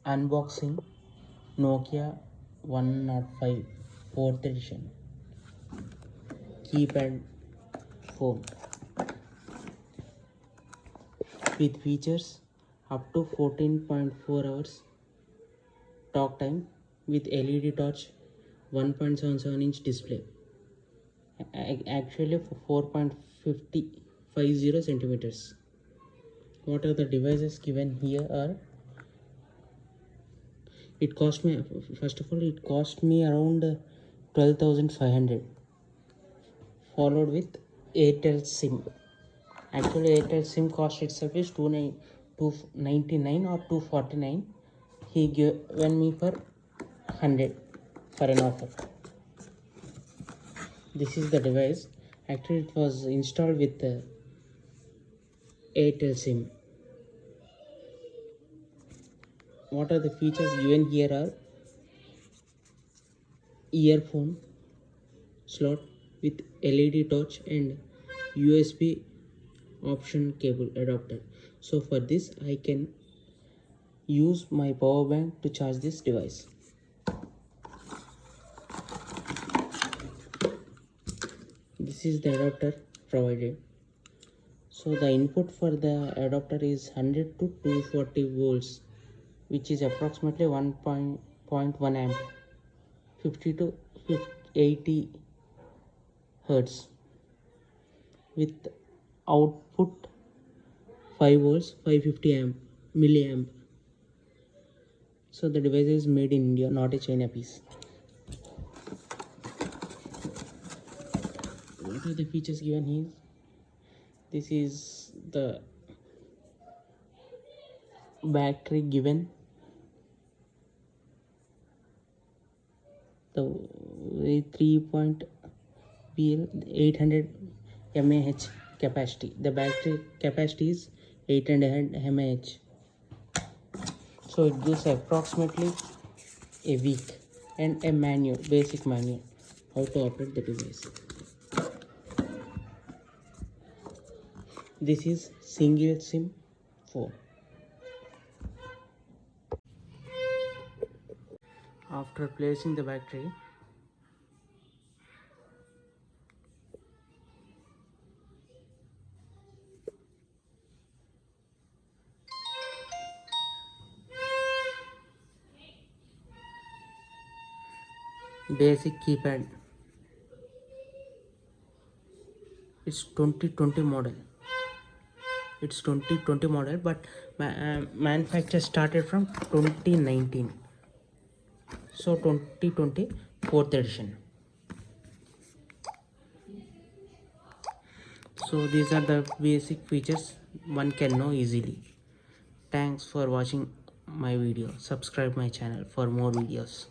Unboxing Nokia 105 4th edition keypad phone with features up to 14.4 hours talk time with LED touch 1.77-inch display. Actually for 4.50 centimeters. What are the devices given here are, it cost me, first of all it cost me around 12,500, followed with Airtel SIM. Actually Airtel SIM cost itself is 299 or 249. He given me for 100 for an offer. This is the device. Actually it was installed with Airtel SIM. What are the features given here are earphone slot with LED touch and USB option cable adapter. So for this I can use my power bank to charge this device. This is the adapter provided. So the input for the adapter is 100 to 240 volts, which is approximately 1.1 amp, 50 to 80 hertz, with output 5 volts, 550 amp milliamp. So the device is made in India, not a China piece. What are the features given here? This is the battery given. The 800 mAh capacity. The battery capacity is 800 mAh. So it gives approximately a week, and a manual, basic manual how to operate the device. This is single SIM phone. After placing the battery, basic keypad. It's 2020 model. It's 2020 model, but manufacture started from 2019. So 2020 4th edition. So these are the basic features one can know easily. Thanks for watching my video. Subscribe my channel for more videos.